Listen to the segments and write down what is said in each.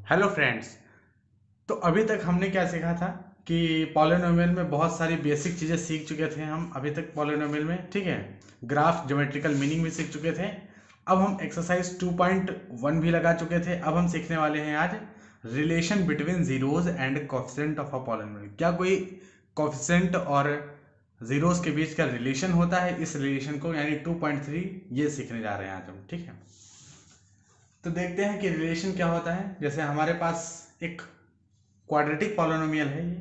Hello friends. तो अभी तक हमने क्या सीखा था कि पॉलिनोमियल में बहुत सारी बेसिक चीज़ें सीख चुके थे हम अभी तक पॉलिनोमियल में, ठीक है। ग्राफ, ज्योमेट्रिकल मीनिंग भी सीख चुके थे। अब हम एक्सरसाइज 2.1 भी लगा चुके थे। अब हम सीखने वाले हैं आज relation between zeros and coefficient of a polynomial. क्या कोई कोफिशिएंट और जीरोज के बीच का रिलेशन होता है? इस रिलेशन को यानी 2.3 ये सीखने जा रहे हैं आज हम, ठीक है। तो देखते हैं कि रिलेशन क्या होता है। जैसे हमारे पास एक क्वाड्रेटिक पॉलिनोमियल है ये,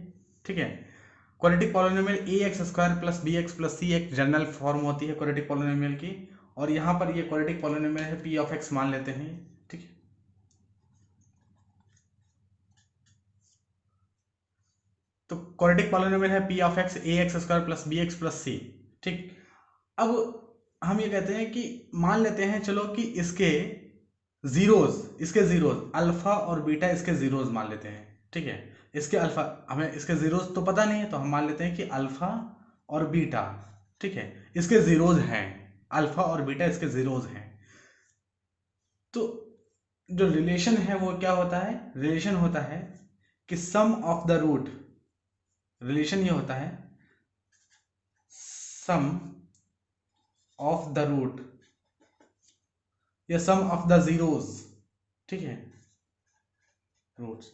ठीक है। Quadratic polynomial A X square plus B X plus C एक जनरल फॉर्म होती है क्वाड्रेटिक पॉलिनोमियल की। और यहाँ पर ये क्वाड्रेटिक पॉलिनोमियल है पी ऑफ एक्स मान लेते हैं, ठीक है। तो क्वाड्रेटिक पॉलिनोमियल है P of X A X square plus B X plus C, ठीक। अब हम ये कहते हैं कि मान लेते हैं चलो कि इसके जीरोज अल्फा और बीटा इसके जीरोज मान लेते हैं, ठीक है। इसके अल्फा, हमें इसके जीरोज तो पता नहीं है तो हम मान लेते हैं कि अल्फा और बीटा, ठीक है, इसके जीरोज हैं। अल्फा और बीटा इसके जीरोज हैं। तो जो रिलेशन है वो क्या होता है? रिलेशन होता है कि sum of the root, relation ये होता है सम ऑफ द रूट या सम ऑफ द जीरोज, ठीक है, रूट्स।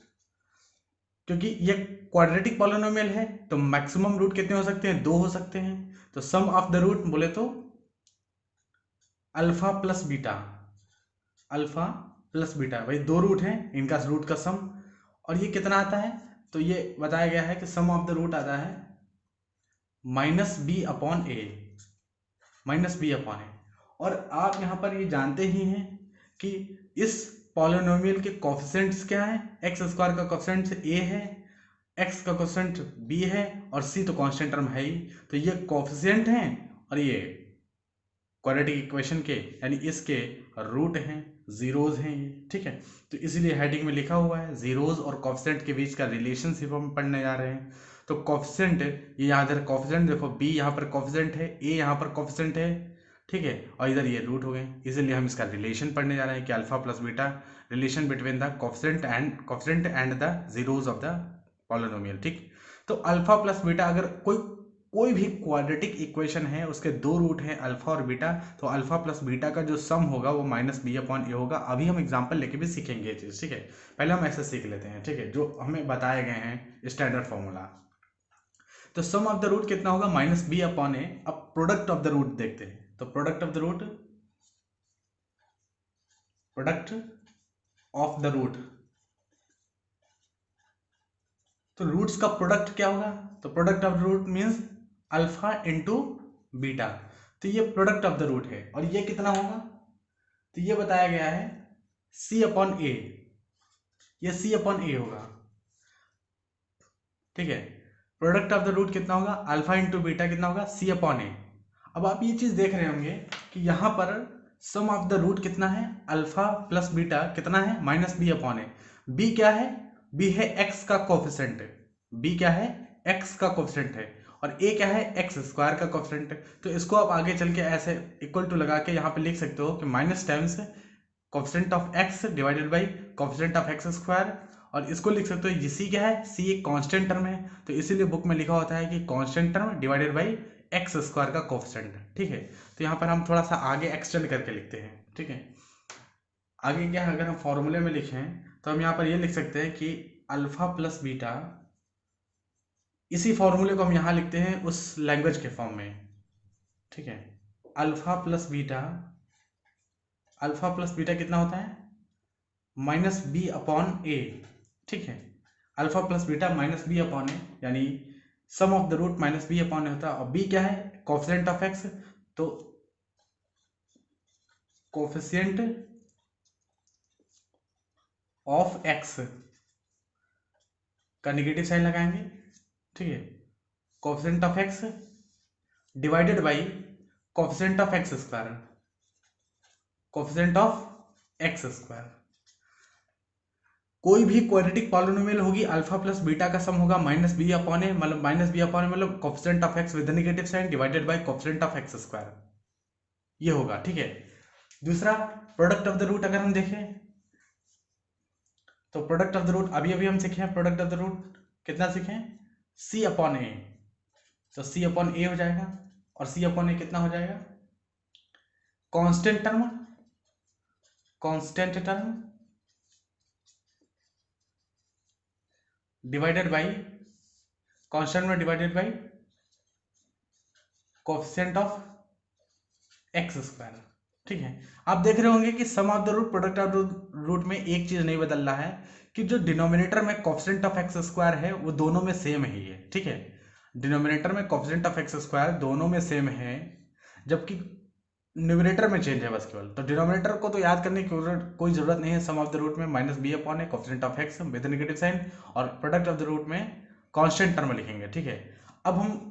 क्योंकि ये क्वाड्रेटिक पॉलिनोमियल है तो मैक्सिमम रूट कितने हो सकते हैं? 2 हो सकते हैं। तो सम ऑफ द रूट बोले तो alpha plus beta, alpha plus beta, भाई 2 रूट हैं, इनका रूट का सम। और ये कितना आता है? तो ये बताया गया है कि सम ऑफ द रूट आता है minus B upon A, minus B upon A. और आप यहाँ पर ये जानते ही हैं कि इस पॉलिनोमियल के कोफिशिएंट्स क्या है? एक्स स्क्वायर का कोफिशिएंट ए है, एक्स का कोफिशिएंट बी है और सी तो कांस्टेंट टर्म है ही। तो ये कोफिशिएंट हैं और ये क्वाड्रेटिक इक्वेशन के यानी इसके रूट हैं, जीरोज हैं ये, ठीक है। तो इसीलिए हेडिंग में लिखा हुआ है जीरोज और कोफिशिएंट के बीच का रिलेशनशिप हम पढ़ने जा रहे हैं। तो कोफिशिएंट, ये यहाँ इधर कोफिशिएंट देखो, बी यहाँ पर कोफिशिएंट है, ए यहाँ पर कोफिशिएंट है, ठीक है, और इधर ये रूट हो गए। इसीलिए हम इसका रिलेशन पढ़ने जा रहे हैं कि alpha plus beta, relation between the coefficient and the zeros of the polynomial, ठीक। तो अल्फा प्लस बीटा, अगर कोई कोई भी क्वाड्रेटिक इक्वेशन है उसके 2 रूट हैं अल्फा और बीटा, तो अल्फा प्लस बीटा का जो सम होगा वो माइनस बी अपॉन ए होगा। अभी हम एग्जांपल लेके भी सीखेंगे ये चीज, ठीक है। पहले हम ऐसे सीख लेते हैं, ठीक है, जो हमें बताए गए हैं स्टैंडर्ड फॉर्मूला। तो सम ऑफ द रूट कितना होगा? Minus B upon a. अब प्रोडक्ट ऑफ द रूट देखते हैं। तो product of the root, product of the root, तो रूट्स का प्रोडक्ट क्या होगा? तो product of the root means alpha into beta. तो ये प्रोडक्ट ऑफ द रूट है और ये कितना होगा? तो ये बताया गया है सी अपॉन ए, ये सी अपॉन ए होगा, ठीक है। प्रोडक्ट ऑफ द रूट कितना होगा? अल्फा इंटू बीटा कितना होगा? सी अपॉन ए। अब आप ये चीज देख रहे होंगे कि यहां पर सम ऑफ द रूट कितना है? अल्फा प्लस बीटा कितना है? माइनस बी अपॉन ए। बी क्या है? बी है एक्स का कोफिशिएंट, बी क्या है? एक्स का कोफिशिएंट है। और ए क्या है? एक्स स्क्वायर का कोफिशिएंट है। तो इसको आप आगे चल के ऐसे इक्वल टू लगा के यहाँ पे लिख सकते हो कि minus times coefficient of X divided by coefficient of x square. और इसको लिख सकते हो, ये सी क्या है? सी एक कांस्टेंट टर्म है, तो इसीलिए बुक में लिखा होता है कि constant term divided by x square का कोफिशिएंट, ठीक है। तो यहाँ पर हम थोड़ा सा आगे एक्सटेंड करके लिखते हैं, ठीक है। आगे क्या है, अगर हम फॉर्मूले में लिखें तो हम यहाँ पर ये लिख सकते हैं कि अल्फा प्लस बीटा, इसी फॉर्मूले को हम यहाँ लिखते हैं उस लैंग्वेज के फॉर्म में, ठीक है। Alpha plus beta, alpha plus beta कितना होता है? माइनस बी अपॉन ए, ठीक है। Alpha plus beta minus B upon A, यानी sum of the root minus B upon A होता है। और बी क्या है? Coefficient of X. तो कोफिशिएंट ऑफ एक्स का निगेटिव साइन लगाएंगे, ठीक है। Coefficient of X divided by coefficient of x square, coefficient of x square. कोई भी क्वाड्रेटिक पॉलिनोमियल होगी, अल्फा प्लस बीटा का सम होगा माइनस बी अपॉन ए, मतलब माइनस बी अपॉन ए मतलब coefficient of x with negative sign divided by coefficient of x square, ये होगा, ठीक है। दूसरा, प्रोडक्ट ऑफ द रूट अगर हम देखें तो प्रोडक्ट ऑफ द रूट अभी अभी हम सीखे हैं, प्रोडक्ट ऑफ द रूट कितना सीखे हैं, सी अपॉन ए। तो सी अपॉन ए हो जाएगा, और सी अपॉन ए कितना हो जाएगा, constant term, constant term divided by, constant में divided by coefficient of x square. ठीक है, आप देख रहे होंगे कि sum of the root, product of the root में एक चीज नहीं बदल रहा है कि जो डिनोमिनेटर में कोएफिशिएंट ऑफ एक्स स्क्वायर है वो दोनों में सेम ही है। ठीक है, डिनोमिनेटर में कोएफिशिएंट ऑफ एक्स स्क्वायर दोनों में सेम है, जबकि न्यूमरेटर में चेंज है बस केवल। तो डिनोमिनेटर को तो याद करने की कोई जरूरत नहीं है, सम ऑफ द रूट में माइनस बी अपॉन है coefficient of x with negative sign, और प्रोडक्ट ऑफ द रूट में कांस्टेंट टर्म लिखेंगे। ठीक है, अब हम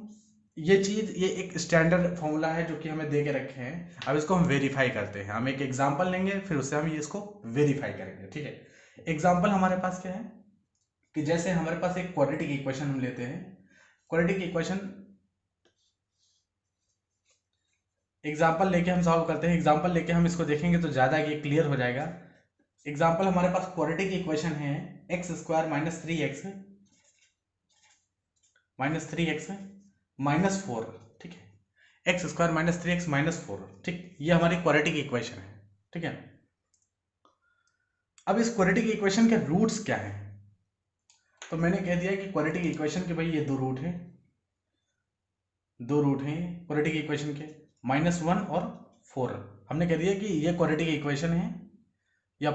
ये चीज, ये एक स्टैंडर्ड फॉर्मूला है जो कि हमें दे के रखे हैं, अब इसको हम वेरीफाई करते हैं। हम एक एग्जांपल लेंगे, फिर उससे हम इसको वेरीफाई करेंगे। ठीक है, एग्जांपल हमारे पास क्या है कि जैसे हमारे पास एक क्वाड्रेटिक इक्वेशन हम लेते हैं, क्वाड्रेटिक इक्वेशन एग्जाम्पल लेके हम सॉल्व करते हैं। एग्जाम्पल लेके हम इसको देखेंगे तो ज़्यादा ये क्लियर हो जाएगा। एग्जाम्पल हमारे पास क्वाड्रेटिक इक्वेशन है x square minus three x minus four. ठीक है, x square minus three x minus four. ठीक, ये हमारी क्वाड्रेटिक इक्वेशन है। ठीक है, अब इस क्वाड्रेटिक इक्वेशन के रूट्स क्या हैं, तो मैंने कह दिया कि क्वाड्रेटिक इक्वेशन के भाई ये दो रूट हैं क्वाड्रेटिक इक्वेशन के, -1 और 4। हमने कह दिया कि ये क्वाड्रेटिक इक्वेशन है या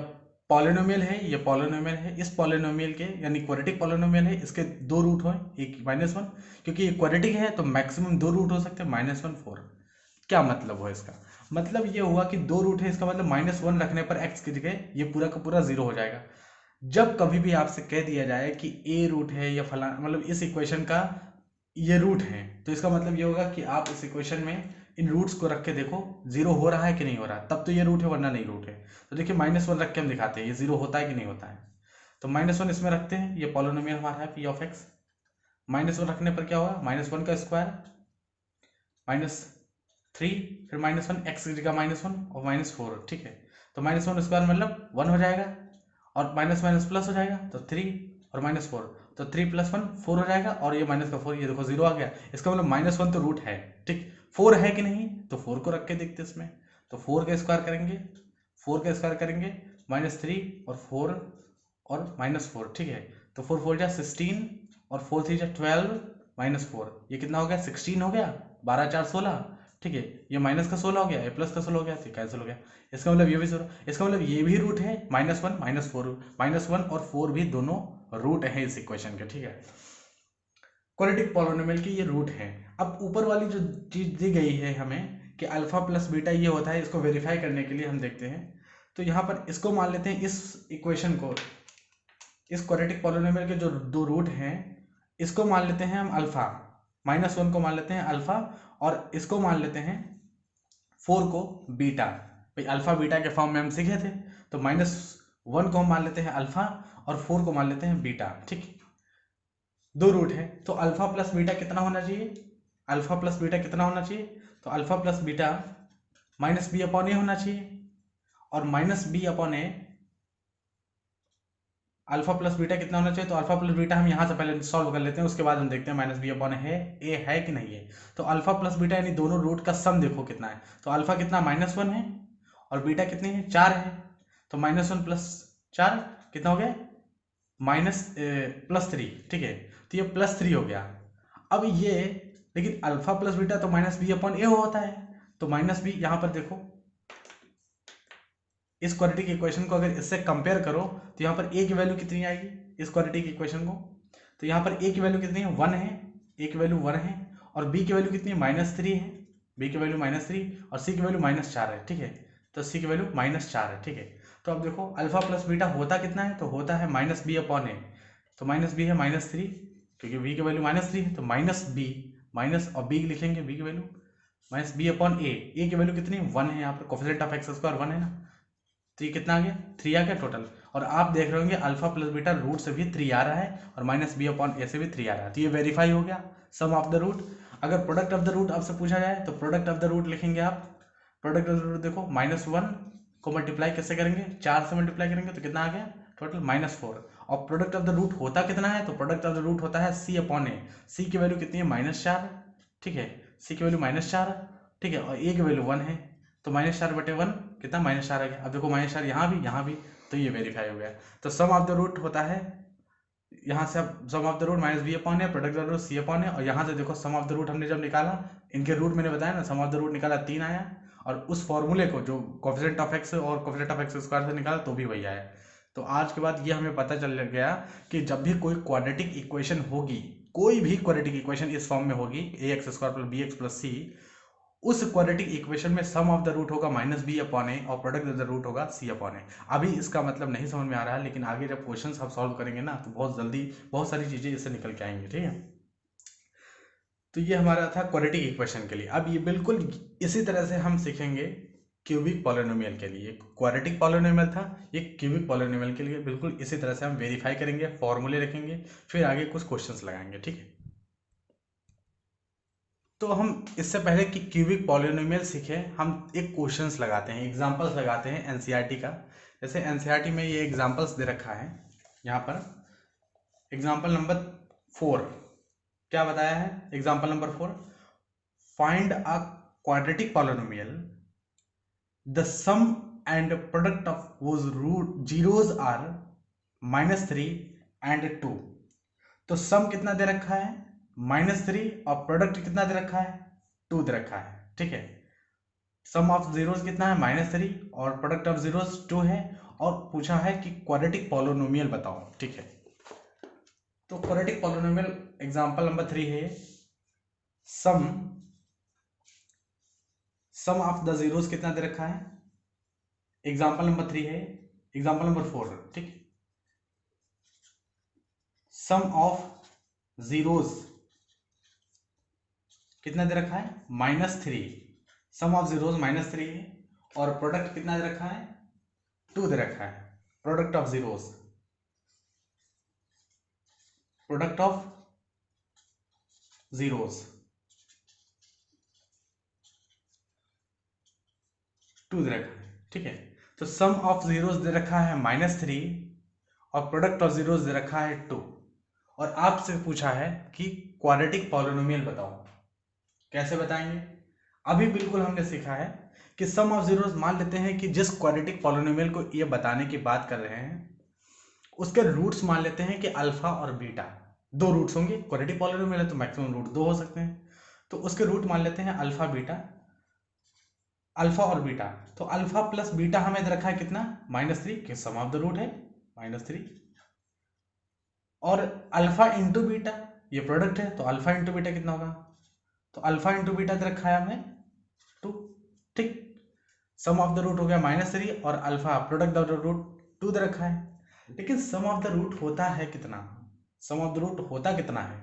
पॉलिनोमियल है, ये पॉलिनोमियल है, इस पॉलिनोमियल के यानी क्वाड्रेटिक पॉलिनोमियल है, इसके दो रूट हो, एक -1, क्योंकि ये क्वाड्रेटिक है तो मैक्सिमम दो रूट हो सकते हैं, -1 4। क्या मतलब हुआ इसका, मतलब ये हुआ कि दो रूट है, इसका मतलब -1 रखने पर x की जगह ये पूरा का पूरा 0 हो जाएगा। जब कभी भी आपसे कह दिया जाए कि a रूट है या फला, मतलब इस इक्वेशन का ये रूट है, तो इसका मतलब ये होगा कि आप इस इक्वेशन में इन रूट्स को रख के देखो 0 हो रहा है कि नहीं हो रहा, तब तो ये रूट है वरना नहीं रूट है। तो देखिए -1 रख के हम दिखाते हैं ये 0 होता है कि नहीं होता है। तो -1 इसमें रखते हैं, ये पॉलिनोमियल हमारा है p ऑफ x। -1 रखने पर क्या होगा, -1 का स्क्वायर -3, फिर -1 x की जगह -1 और -4। ठीक है, तो -1 स्क्वायर मतलब 1 हो जाएगा, और माइनस माइनस प्लस हो जाएगा तो 3 और -4, तो 3 + 1 4 हो जाएगा, और ये माइनस का 4, ये देखो 0 आ गया। इसका मतलब -1 तो रूट है। ठीक, 4 है कि नहीं, तो 4 को रख के देखते इसमें, तो 4 का स्क्वायर करेंगे, -3 और 4 और -4। ठीक है, तो 4 4 जा 16 और 4 3 जा 12 -4, ये कितना हो गया 16 हो गया, 12 4 16। ठीक है, ये माइनस का 16 हो गया, ये प्लस का 16 हो गया, तो कैंसिल हो गया। इसका मतलब ये भी 0, इसका मतलब ये भी रूट है, -1 -4, -1 और 4 भी दोनों रूट है इस इक्वेशन के। ठीक है, क्वाड्रेटिक पॉलिनोमियल के ये रूट हैं। अब ऊपर वाली जो चीज दी गई है हमें कि अल्फा प्लस बीटा ये होता है, इसको वेरीफाई करने के लिए हम देखते हैं। तो यहाँ पर इसको मान लेते हैं, इस इक्वेशन को, इस क्वाड्रेटिक पॉलिनोमियल के जो दो रूट हैं इसको मान लेते हैं हम अल्फा, -1 को मान लेते हैं अल्फा, और इसको मान लेते हैं 4 को बीटा। भाई अल्फा बीटा के फॉर्म में हम सीखे थे, तो -1 को हम मान लेते हैं अल्फा और 4 को मान लेते हैं बीटा। ठीक, दो रूट है, तो अल्फा प्लस बीटा कितना होना चाहिए, तो अल्फा प्लस बीटा -b/a होना चाहिए, और -b/a अल्फा प्लस बीटा कितना होना चाहिए, तो अल्फा प्लस बीटा हम यहाँ से पहले सॉल्व कर लेते हैं, उसके बाद हम देखते हैं -b/a है कि नहीं है। तो अल्फा प्लस बीटा यानी दोनों रूट का सम देखो कितना है, तो अल्फा कितना -1 है और बीटा कितनी है 4 है, तो -1 + 4 कितना हो गया +3। ठीक है, तो ये +3 हो गया। अब ये लेकिन अल्फा प्लस बीटा तो -b/a होता है, तो -b यहाँ पर देखो, इस क्वाड्रेटिक इक्वेशन को अगर इससे कंपेयर करो तो यहाँ पर a की वैल्यू कितनी आएगी, इस क्वाड्रेटिक इक्वेशन को, तो यहाँ पर a की वैल्यू कितनी है 1 है, a की वैल्यू 1 है, और b की वैल्यू कितनी है -3 है, b की वैल्यू -3, और c की वैल्यू -4 है। ठीक है, तो c की वैल्यू -4 है। ठीक है, तो अब देखो अल्फा प्लस बीटा होता कितना है, तो होता है -b/a, तो -b है -3, क्योंकि b की वैल्यू -3 है, तो -b माइनस और b लिखेंगे, b की वैल्यू -b/a, a की वैल्यू कितनी 1 है, यहाँ पर कोएफिशिएंट ऑफ एक्स स्क्वायर 1 है ना, तो ये कितना आ गया 3 आ गया टोटल। और आप देख रहे होंगे अल्फा प्लस बीटा रूट से भी 3 आ रहा है और -b/a से भी 3 आ रहा है, तो ये वेरीफाई हो गया सम ऑफ द रूट। अगर प्रोडक्ट ऑफ द रूट आपसे पूछा जाए तो प्रोडक्ट ऑफ द रूट लिखेंगे आप, प्रोडक्ट ऑफ द रूट देखो, -1 को मल्टीप्लाई कैसे करेंगे, 4 से मल्टीप्लाई करेंगे तो कितना आ गया टोटल -4, और प्रोडक्ट ऑफ द रूट होता कितना है, तो प्रोडक्ट ऑफ द रूट होता है c अपॉन ए। सी की वैल्यू कितनी है, -4, ठीक है, सी की वैल्यू -4, ठीक है, और ए की वैल्यू 1 है, तो -4/1 कितना, -4 आ गया। अब देखो -4 यहाँ भी, तो ये वेरीफाई हो गया। तो सम ऑफ द रूट होता है, यहाँ से अब sum of the root -b upon है, product of the root c upon है, और यहाँ से देखो सम ऑफ द रूट हमने जब निकाला, इनके रूट मैंने बताया ना, सम ऑफ द रूट निकाला 3 आया, और उस फॉर्मूले को जो कोएफिशिएंट ऑफ x और कोएफिशिएंट ऑफ x स्क्वायर से निकाला तो भी वही आया। तो आज के बाद ये हमें पता चल गया कि जब भी कोई क्वाड्रेटिक इक्वेशन होगी, कोई भी क्वाड्रेटिक इक्वेशन इस फॉर्म में होगी, ax² + bx + c, उस क्वाड्रेटिक इक्वेशन में सम ऑफ द रूट होगा -b अपॉन ए और प्रोडक्ट ऑफ द रूट होगा c अपॉन ए। अभी इसका मतलब नहीं समझ में आ रहा है, लेकिन आगे जब क्वेश्चंस हम सॉल्व करेंगे ना, तो बहुत जल्दी बहुत सारी चीजें इससे निकल के आएंगी, ठीक है। तो ये हमारा था क्वाड्रेटिक इक्वेशन के लिए। अब ये बिल्कुल इसी तरह से हम सीखेंगे क्यूबिक पॉलिनोमियल के लिए। क्वाड्रेटिक पॉलिनोमियल था, ये क्यूबिक पॉलिनोमियल के लिए बिल्कुल इसी तरह से हम वेरीफाई करेंगे, फॉर्मूले रखेंगे, फिर आगे कुछ क्वेश्चंस लगाएंगे, ठीक है। तो हम इससे पहले कि क्यूबिक पॉलिनोमियल सीखे, हम एक क्वेश्चंस लगाते हैं, एग्जांपल्स लगाते हैं एनसीईआरटी का। जैसे एनसीईआरटी में ये एग्जांपल्स दे रखा है, यहाँ पर एग्जांपल नंबर 4 क्या बताया है, example number 4, find a quadratic polynomial, the sum and product of whose root zeros are -3 and 2। तो सम कितना दे रखा है, -3, और प्रोडक्ट कितना दे रखा है, 2 दे रखा है, ठीक है। सम ऑफ जीरोस कितना है, -3, और प्रोडक्ट ऑफ जीरोस 2 है, और पूछा है कि क्वाड्रेटिक पॉलिनोमियल बताओ, ठीक है। तो क्वाड्रेटिक पॉलिनोमियल एग्जांपल नंबर 3 है, सम ऑफ द जीरोस कितना दे रखा है, एग्जांपल नंबर 3 है, एग्जांपल नंबर 4, ठीक। सम ऑफ जीरोस कितना दे रखा है, -3, सम ऑफ जीरोस -3 है, और प्रोडक्ट कितना दे रखा है, 2 दे रखा है। Product of zeros, product of zeros 2 दे रखा है, ठीक है। तो सम ऑफ जीरोस दे रखा है -3, और प्रोडक्ट ऑफ जीरोस दे रखा है 2, और आपसे पूछा है कि क्वाड्रेटिक पॉलिनोमियल बताओ। कैसे बताएंगे, अभी बिल्कुल हमने सीखा है कि सम ऑफ जीरोस, मान लेते हैं कि जिस क्वाड्रेटिक पॉलिनोमियल को ये बताने की बात कर रहे हैं, उसके रूट्स मान लेते हैं कि अल्फा और बीटा, 2 रूट्स होंगे। क्वाड्रेटिक पॉलिनोमियल है तो मैक्सिमम रूट 2 हो सकते हैं, तो उसके रूट मान लेते हैं अल्फा बीटा, अल्फा और बीटा। तो अल्फा प्लस बीटा हमें दे रखा है कितना, -3, कि सम ऑफ द रूट है -3, और अल्फा इंटू बीटा ये प्रोडक्ट है, तो अल्फा इंटू बीटा कितना होगा, तो अल्फा इंटू बीटा दे रखा है हमें 2, ठीक। सम ऑफ द रूट हो गया -3, और alpha product of the root 2 दे रखा है। लेकिन सम ऑफ द रूट होता है कितना, सम ऑफ द रूट होता कितना है,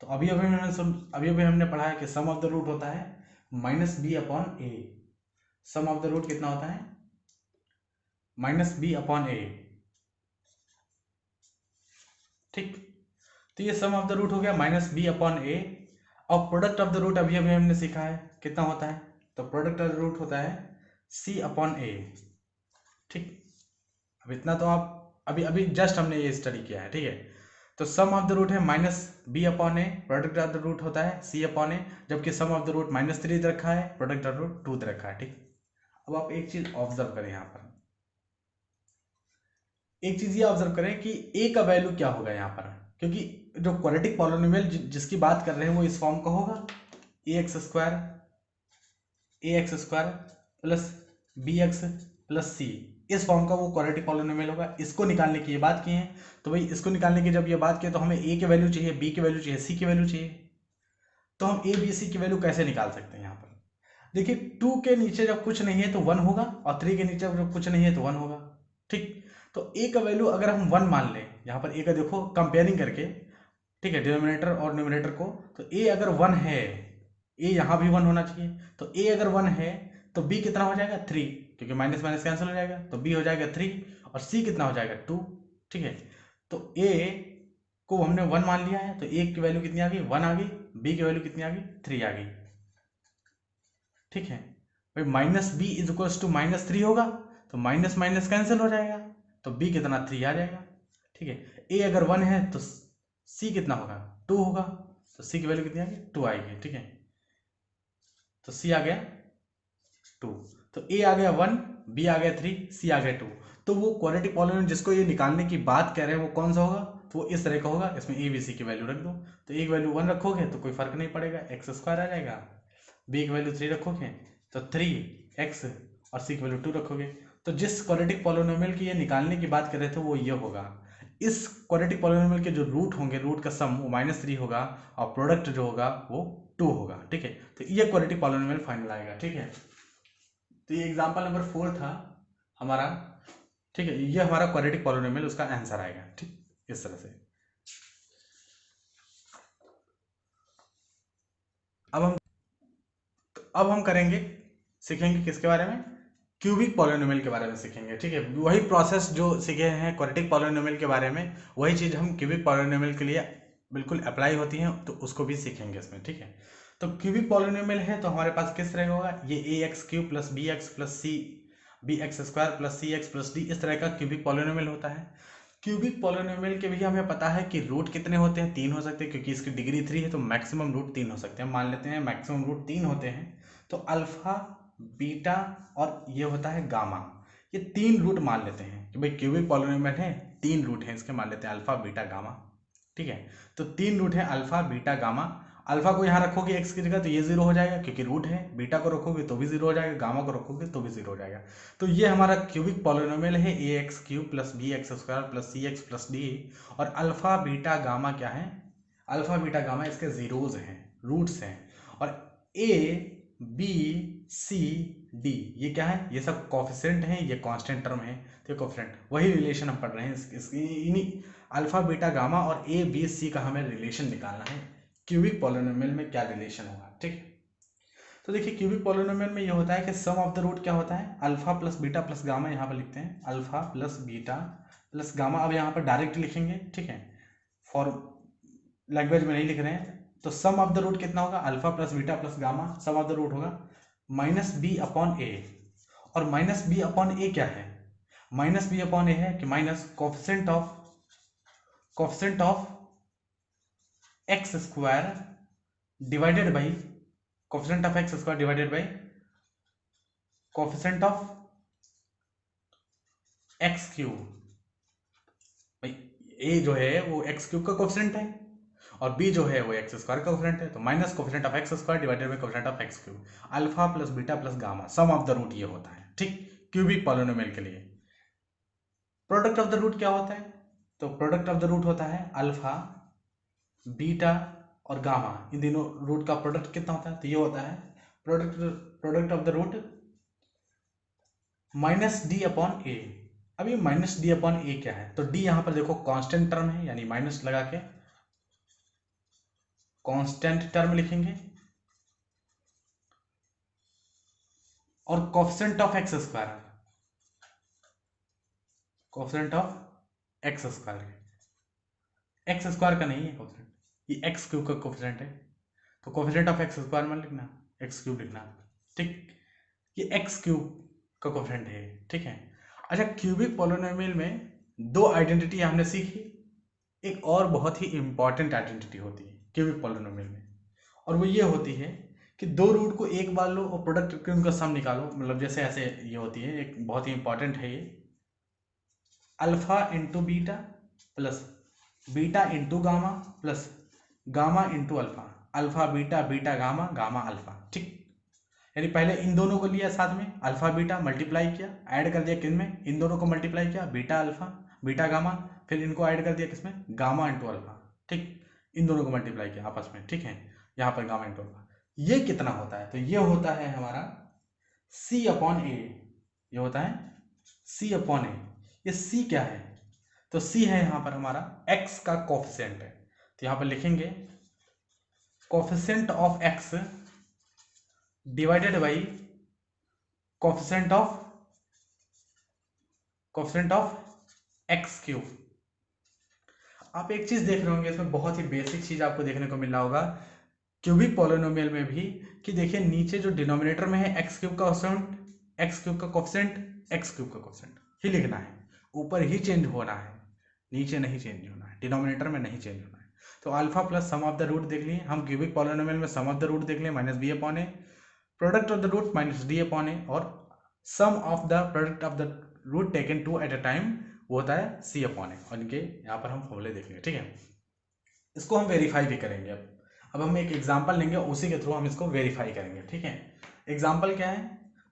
तो अभी हमने पढ़ा है कि सम ऑफ द रूट होता है -b upon a. Sum of the root कितना होता है, -b अपॉन ए, ठीक। तो ये सम ऑफ द रूट हो गया -b अपॉन ए, और प्रोडक्ट ऑफ द रूट अभी हमने सीखा है कितना होता है, तो प्रोडक्ट ऑफ द रूट होता है c अपॉन ए, ठीक। अब इतना तो आप अभी जस्ट हमने ये स्टडी किया है, ठीक है। तो सम ऑफ द रूट है -b upon A, product of the root होता है c अपॉन ए, जबकि सम ऑफ द रूट -3 दे रखा है, प्रोडक्ट ऑफ द रूट 2 दे रखा है, ठीक। अब आप एक चीज ऑब्जर्व करें, यहाँ पर एक चीज ये ऑब्जर्व करें कि a का वैल्यू क्या होगा यहाँ पर, क्योंकि जो क्वाड्रेटिक पॉलिनोमियल जिसकी बात कर रहे हैं वो इस फॉर्म का होगा, ax² plus bx plus c, इस फॉर्म का वो क्वाड्रेटिक पॉलिनोमियल होगा। इसको निकालने की ये बात की है, तो भाई इसको निकालने की जब ये बात की तो हमें a की वैल्यू चाहिए, b की वैल्यू चाहिए, c की वैल्यू चाहिए। तो हम a b c की वैल्यू कैसे निकाल सकते हैं, यहाँ पर देखिए 2 के नीचे जब कुछ नहीं है तो 1 होगा, और 3 के नीचे जब कुछ नहीं है तो 1 होगा, ठीक। तो a का वैल्यू अगर हम 1 मान लें, यहाँ पर a का देखो कंपेयरिंग करके, ठीक है, डिनोमिनेटर और न्यूमरेटर को, तो a अगर 1 है, a यहाँ भी 1 होना चाहिए, तो a अगर 1 है तो b कितना हो जाएगा, 3, क्योंकि माइनस माइनस कैंसिल हो जाएगा, तो b हो जाएगा 3, और c कितना हो जाएगा, 2, ठीक है। तो a को हमने 1 मान लिया है, तो a की वैल्यू कितनी आ गई, 1 आ गई, b की वैल्यू कितनी आ गई, 3 आ गई, ठीक है। भाई -b = -3 होगा, तो माइनस माइनस कैंसिल हो जाएगा, तो b कितना 3 आ जाएगा। ठीक है, a अगर 1 है तो c कितना होगा 2 होगा, तो c की वैल्यू कितनी आएगी 2 आएगी। ठीक है, तो c आ गया 2, तो a आ गया 1, b आ गया 3, c आ गया 2। तो वो क्वाड्रेटिक पॉलिनोमियल जिसको ये निकालने की बात कर रहे हैं वो कौन सा होगा, तो वो इस तरह का होगा, इसमें a b c की वैल्यू रख दो। तो a की वैल्यू 1 रखोगे तो कोई फर्क नहीं पड़ेगा, एक्स स्क्वायर आ जाएगा। b की वैल्यू 3 रखोगे तो 3x, और c की वैल्यू 2 रखोगे। तो जिस क्वाड्रेटिक पॉलिनोमियल की ये निकालने की बात कर रहे थे वो ये होगा। इस क्वाड्रेटिक पॉलिनोमियल के जो रूट होंगे, रूट का सम वो -3 होगा, और प्रोडक्ट जो होगा वो 2 होगा। ठीक है, तो ये क्वाड्रेटिक पॉलिनोमियल फाइनल आएगा। ठीक है, तो ये एग्जांपल नंबर 4 था हमारा। ठीक है, ये हमारा क्वाड्रेटिक पॉलिनोमियल उसका आंसर आएगा। ठीक, इस तरह से। अब हम करेंगे, सीखेंगे किसके बारे में, क्यूबिक पॉलिनोमियल के बारे में सीखेंगे। ठीक है, वही प्रोसेस जो सीखे हैं क्वाड्रेटिक पॉलिनोमियल के बारे में, वही चीज हम क्यूबिक पॉलिनोमियल के लिए बिल्कुल अप्लाई होती है, तो उसको भी सीखेंगे इसमें। ठीक है, तो क्यूबिक पॉलिनोमियल है तो हमारे पास किस तरह का होगा, ये ax³ plus bx plus c bx square plus cx plus d, इस तरह का क्यूबिक पॉलिनोमियल होता है। क्यूबिक पॉलिनोमियल के भी हमें पता है कि रूट कितने होते हैं, 3 हो सकते हैं, क्योंकि इसकी डिग्री 3 है तो मैक्सिमम रूट 3 हो सकते हैं। मान लेते हैं मैक्सिमम रूट 3 होते हैं, तो अल्फा, बीटा और ये होता है गामा, ये 3 रूट मान लेते हैं कि भाई क्यूबिक पॉलिनोमियल है, 3 रूट हैं इसके, मान लेते हैं अल्फा, बीटा, गामा। ठीक है, तो 3 रूट है अल्फा, बीटा, गामा। अल्फा को यहाँ रखोगे x की जगह तो ये 0 हो जाएगा क्योंकि रूट है, बीटा को रखोगे तो भी 0 हो जाएगा, गामा को रखोगे तो भी 0 हो जाएगा। तो ये हमारा क्यूबिक पॉलिनोमियल है ax³ plus bx square plus cx plus d, और अल्फा, बीटा, गामा क्या है, अल्फा, बीटा, गामा इसके जीरोज हैं, रूट्स हैं, और a b c d ये क्या है, ये सब कोफिशिएंट हैं, ये कांस्टेंट टर्म है, तो कोफिशिएंट वही रिलेशन हम पढ़ रहे हैं इन्हीं अल्फा, बीटा, गामा और a b c का हमें रिलेशन निकालना है, क्यूबिक पॉलिनोमियल में क्या रिलेशन होगा। ठीक है, तो देखिए क्यूबिक पॉलिनोमियल में ये होता है कि सम ऑफ द रूट क्या होता है, alpha plus beta plus gamma, यहाँ पर लिखते हैं alpha plus beta plus gamma. अब यहाँ पर डायरेक्ट लिखेंगे, ठीक है, फॉर लैंग्वेज में नहीं लिख रहे हैं। तो सम ऑफ द रूट कितना होगा, alpha plus beta plus gamma, sum of the root होगा -b/a। और -b/a क्या है, -b/a है कि minus coefficient of x square divided by coefficient of x square divided by coefficient of x³ भाई a जो है वो x³ का कोफिशिएंट है और b जो है वो x स्क्वायर का कोफिशिएंट है, तो minus coefficient of x square divided by coefficient of x³, alpha plus beta plus gamma, sum of the root ये होता है। ठीक, क्यूबिक पॉलिनोमियल के लिए प्रोडक्ट ऑफ द रूट क्या होता है, तो प्रोडक्ट ऑफ द रूट होता है अल्फा, बीटा और गामा, इन तीनों रूट का प्रोडक्ट कितना होता है, तो ये होता है product of the root -d/a। अब ये -d/a क्या है, तो d यहां पर देखो कांस्टेंट टर्म है, यानी माइनस लगा के कांस्टेंट टर्म लिखेंगे, और coefficient of x square, coefficient of x square, x square का नहीं है कोफिशिएंट, ये x³ का कोफिशिएंट है, तो कोफिशिएंट ऑफ एक्स स्क्वायर में लिखना, x³ लिखना। ठीक, ये x³ का कोफिशिएंट है। ठीक है, अच्छा क्यूबिक पॉलिनोमियल में 2 आइडेंटिटी हमने सीखी, एक और बहुत ही इंपॉर्टेंट आइडेंटिटी होती है क्यूबिक पॉलिनोमियल में, और वो ये होती है कि 2 रूट को एक बार लो और प्रोडक्ट करके उनका सम निकालो, मतलब जैसे ऐसे ये होती है, एक बहुत ही इंपॉर्टेंट है ये, alpha into beta plus beta into gamma plus gamma into alpha, alpha beta, beta gamma, gamma alpha. ठीक, यानी पहले इन दोनों को लिया साथ में, अल्फा बीटा मल्टीप्लाई किया, ऐड कर दिया किसमें, इन दोनों को मल्टीप्लाई किया, बीटा अल्फा, बीटा गामा, फिर इनको ऐड कर दिया किसमें, गामा इंटू अल्फा। ठीक, इन दोनों को मल्टीप्लाई किया आपस में। ठीक है, यहाँ पर गामा इंटू अल्फा, ये कितना होता है, तो ये होता है हमारा c/a, ये होता है c/a। ये c क्या है, तो c है यहाँ पर हमारा x का कोफिशिएंट है, तो यहाँ पर लिखेंगे coefficient of x divided by coefficient of x³। आप एक चीज देख रहे होंगे इसमें, बहुत ही बेसिक चीज आपको देखने को मिल रहा होगा क्यूबिक पॉलिनोमियल में भी, कि देखिए नीचे जो डिनोमिनेटर में है x³ का कोफिशिएंट, x³ का कोफिशिएंट, x³ का कोफिशिएंट ही लिखना है, ऊपर ही चेंज होना है, नीचे नहीं चेंज होना है, डिनोमिनेटर में नहीं चेंज होना है। तो alpha plus sum of the root देख लिए हम, क्यूबिक पॉलिनोमियल में सम ऑफ द रूट देख लिए minus B upon A, product of the root minus D upon A, और sum of the product of the root taken two at a time वो होता है सी अपॉन ए। और इनके यहाँ पर हम फॉर्मूले देख लेंगे, ठीक है। इसको हम वेरीफाई भी करेंगे। अब हम एक एग्जांपल लेंगे, उसी के थ्रू हम इसको वेरीफाई करेंगे, ठीक है। एग्जांपल क्या है,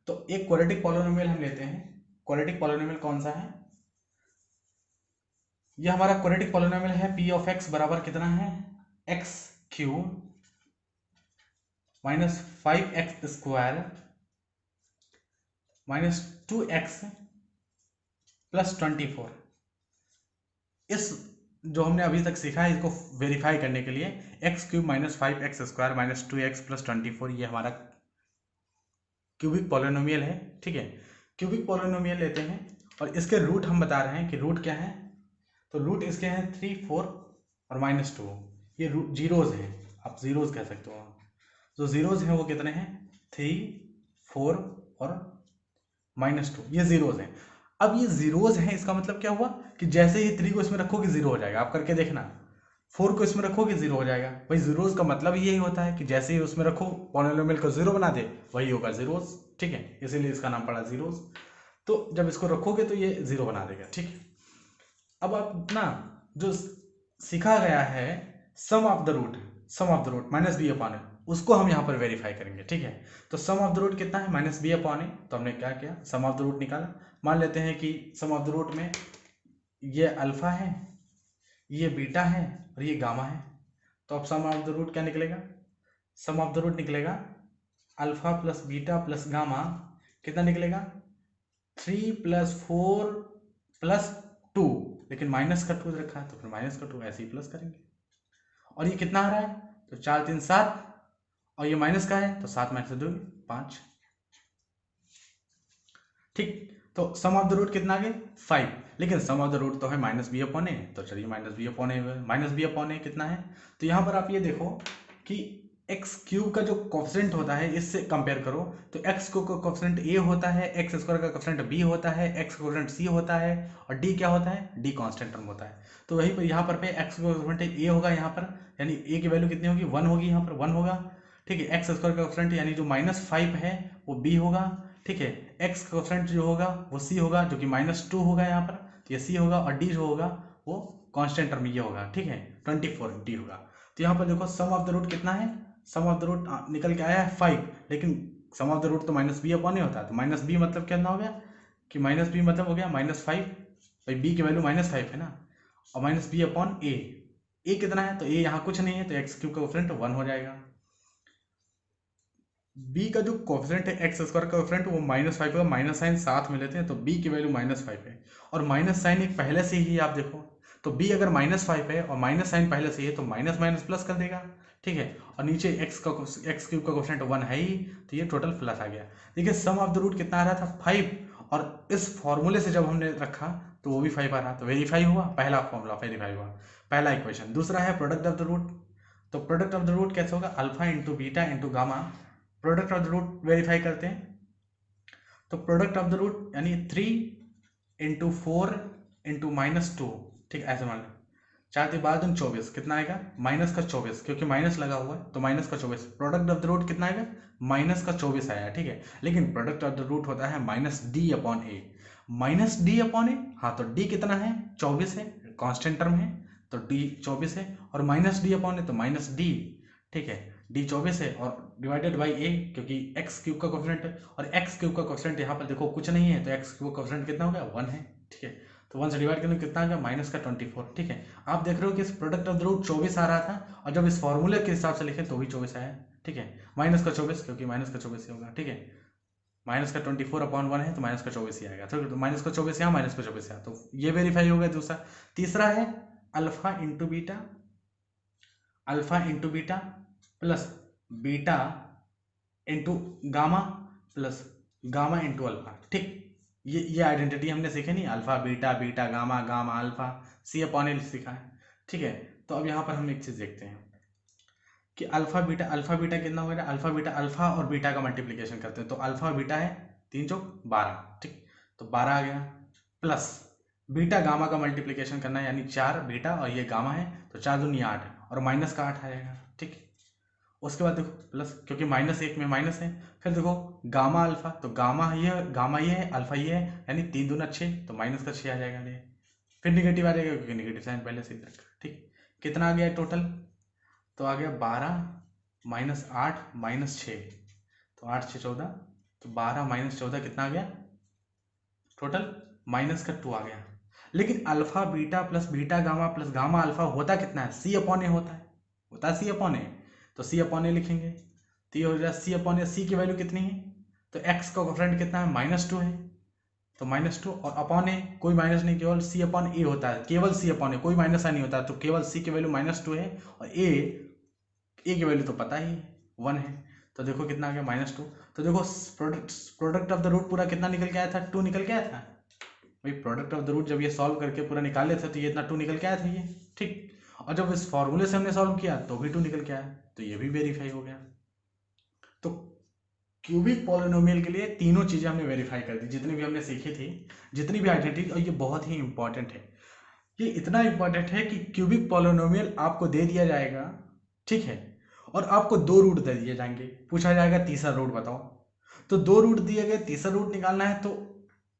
तो एक क्वाड्रेटिक पॉलिनोमियल हम लेते हैं। क्वाड्रेटिक पॉलिनोमियल कौन सा है, ये हमारा क्वाड्रेटिक पॉलिनोमियल है पी ऑफ एक्स बराबर कितना है, x cube minus 5x square minus 2x plus 24। इस जो हमने अभी तक सीखा है इसको वेरीफाई करने के लिए x cube minus 5x square minus 2x plus 24 ये हमारा क्यूबिक पॉलिनोमियल है, ठीक है। क्यूबिक पॉलिनोमियल लेते हैं और इसके रूट हम बता रहे हैं कि रूट क्या है, तो रूट इसके हैं 3, 4 और माइनस 2। ये रूट जीरोज हैं, आप जीरोज कह सकते हो। जो जीरोज हैं वो कितने हैं, 3, 4 और माइनस 2, ये जीरोज हैं। अब ये जीरोज हैं, इसका मतलब क्या हुआ कि जैसे ही 3 को इसमें रखोगे जीरो हो जाएगा, आप करके देखना। 4 को इसमें रखोगे जीरो हो जाएगा। भाई जीरोज का मतलब यही होता है कि जैसे ही उसमें रखो पॉलिनोमियल को जीरो बना दे, वही होगा जीरोज, ठीक है। इसीलिए इसका नाम पड़ा जीरोज। तो जब इसको रखोगे तो ये जीरो बना देगा, ठीक है। अब आप ना जो सीखा गया है sum of the root minus B upon A, उसको हम यहाँ पर वेरीफाई करेंगे, ठीक है। तो सम ऑफ द रूट कितना है, माइनस बी अपॉन ए। तो हमने क्या किया, सम ऑफ द रूट निकाला। मान लेते हैं कि सम ऑफ द रूट में ये अल्फा है, ये बीटा है और ये गामा है। तो अब सम ऑफ द रूट क्या निकलेगा, सम ऑफ द रूट निकलेगा alpha plus beta plus gamma, कितना निकलेगा 3 प्लस 4 प्लस 2, लेकिन माइनस का 2 रखा है तो फिर माइनस का 2 ऐसे ही प्लस करेंगे। और ये कितना आ रहा है, तो 4, 3, 7 और ये माइनस का है तो 7 माइनस 2 5, ठीक। तो सम ऑफ द रूट कितना आ गया 5, लेकिन सम ऑफ द रूट तो है माइनस बी अपॉन ए, तो चलिए माइनस बी अपॉन ए कितना है, तो यहाँ पर आप ये देखो कि एक्स क्यूब का जो कोफिशिएंट होता है इससे कंपेयर करो, तो एक्स को कोफिशिएंट ए होता है, एक्स स्क्वायर का कोफिशिएंट बी होता है, एक्स का कोफिशिएंट सी होता है और डी क्या होता है, डी कांस्टेंट टर्म होता है। तो वहीं पर यहाँ पर पे एक्स का कोफिशिएंट ए होगा, यहाँ पर यानी ए की वैल्यू कितनी होगी 1 होगी, यहाँ पर 1 होगा, ठीक है। एक्स स्क्वायर का कोफिशिएंट यानी जो -5 है वो बी होगा, ठीक है। एक्स का कोफिशिएंट जो होगा वो सी होगा जो कि -2 होगा यहाँ पर, तो ये सी होगा, और डी जो होगा वो कांस्टेंट टर्म ये होगा, ठीक है 24 डी होगा। तो यहाँ पर देखो सम ऑफ द रूट कितना है, सम ऑफ द रूट निकल के आया है 5, लेकिन सम ऑफ द रूट तो माइनस बी अपॉन ए होता है, तो माइनस बी मतलब क्या हो गया कि माइनस बी मतलब हो गया -5, भाई बी की वैल्यू -5 है ना, और माइनस बी अपॉन ए कितना है, तो ए यहाँ कुछ नहीं है, तो एक्स क्यूब का कोफिशिएंट 1 हो जाएगा। बी का जो कोफिशिएंट है एक्स स्क्वायर का कोफिशिएंट वो -5 होगा, माइनस साइन साथ में लेते हैं तो बी की वैल्यू -5 है, और माइनस साइन एक पहले से ही आप देखो, तो बी अगर -5 है और माइनस साइन पहले से ही है तो माइनस माइनस प्लस कर देगा, ठीक है। और नीचे एक्स क्यूब का कोफिशिएंट 1 है ही, तो ये टोटल प्लस आ गया। देखिए सम ऑफ द रूट कितना आ रहा था 5, और इस फॉर्मूले से जब हमने रखा तो वो भी 5 आ रहा, तो वेरीफाई हुआ, पहला फॉर्मूला वेरीफाई हुआ, पहला इक्वेशन। दूसरा है प्रोडक्ट ऑफ द रूट, तो प्रोडक्ट ऑफ द रूट कैसे होगा, alpha into beta into gamma. Product of the root verify करते हैं, तो प्रोडक्ट ऑफ द रूट यानी 3 इंटू 4 इंटू -2, ठीक ऐसे मान लो 4 3 12 24, कितना आएगा माइनस का 24, क्योंकि माइनस लगा हुआ है तो माइनस का 24। प्रोडक्ट ऑफ द रूट कितना आएगा माइनस का 24 आया, ठीक है। लेकिन प्रोडक्ट ऑफ द रूट होता है माइनस डी अपॉन ए, माइनस डी अपॉन ए, हाँ तो डी कितना है 24 है, कांस्टेंट टर्म है तो डी 24 है, और माइनस डी अपॉन ए तो माइनस डी, ठीक है डी 24 है, और डिवाइडेड बाई ए, क्योंकि एक्स क्यूब का कोफिशिएंट है, और एक्स क्यूब का कोफिशिएंट यहाँ पर देखो कुछ नहीं है, तो एक्स क्यूब का कोफिशिएंट कितना हो गया 1 है, ठीक है। तो 1 से डिवाइड करने कितना आ गया माइनस का 24, ठीक है। आप देख रहे हो कि इस प्रोडक्ट ऑफ द रूट 24 आ रहा था, और जब इस फॉर्मूले के हिसाब से लिखे तो भी 24 आया, ठीक है। माइनस का 24 क्योंकि माइनस का 24 ही होगा, ठीक है। माइनस का 24 अपॉन 1 है तो माइनस का 24 ही आएगा, तो माइनस का 24 यहाँ माइनस का 24 यहाँ, तो ये वेरीफाई हो गया दूसरा। तीसरा है alpha into beta plus beta into gamma plus gamma into alpha, ठीक। ये आइडेंटिटी हमने सीखे नहीं, alpha beta, beta gamma, gamma alpha, C upon L सीखा है, ठीक है। तो अब यहाँ पर हम एक चीज़ देखते हैं कि अल्फा बीटा कितना हो गया, अल्फा और बीटा का मल्टीप्लिकेशन करते हैं, तो अल्फा बीटा है 3 × 12, ठीक, तो 12 आ गया, प्लस बीटा गामा का मल्टीप्लिकेशन करना है, यानी 4 बीटा और ये गामा है, तो 4 दूनी 8 और माइनस का 8 आएगा। ठीक, उसके बाद देखो प्लस, क्योंकि -1 में माइनस है। फिर देखो गामा अल्फा, तो गामा ये है, अल्फा ये है, यानी 3 दूना 6, तो माइनस का 6 आ जाएगा। ये फिर निगेटिव आ जाएगा क्योंकि निगेटिव साइन पहले से ही रखा। ठीक, कितना आ गया टोटल? तो आ गया 12 -8 -6, तो 8 6 14, तो 12 -14 कितना आ गया टोटल? -2 आ गया। लेकिन alpha beta plus beta gamma plus gamma alpha होता कितना है? C/A होता है, C/A, तो C/A लिखेंगे, तो ये हो जाए C/A। C की वैल्यू कितनी है? तो x का कोफिशिएंट कितना है? -2 है, तो -2 और अपॉन ए, कोई माइनस नहीं, केवल C/A होता है, केवल C/A, कोई माइनस नहीं होता, तो केवल C की वैल्यू -2 है और a की वैल्यू तो पता ही है 1 है, तो देखो कितना आ गया -2। तो देखो प्रोडक्ट ऑफ द रूट पूरा कितना निकल के आया था? 2 निकल के आया था भाई। प्रोडक्ट ऑफ द रूट जब ये सॉल्व करके पूरा निकाले थे तो ये इतना 2 निकल के आया था ये। ठीक, और जब इस फॉर्मूले से हमने सॉल्व किया तो भी 2 निकल के आया, तो ये भी वेरीफाई हो गया। तो क्यूबिक पॉलिनोमियल के लिए तीनों चीजें हमने वेरीफाई कर दी, जितनी भी हमने सीखी थी, जितनी भी आइडेंटिटी। और ये बहुत ही इंपॉर्टेंट है, ये इतना इंपॉर्टेंट है कि क्यूबिक पॉलिनोमियल आपको दे दिया जाएगा, ठीक है, और आपको 2 रूट दे दिए जाएंगे, पूछा जाएगा तीसरा रूट बताओ। तो 2 रूट दिए गए, तीसरा रूट निकालना है, तो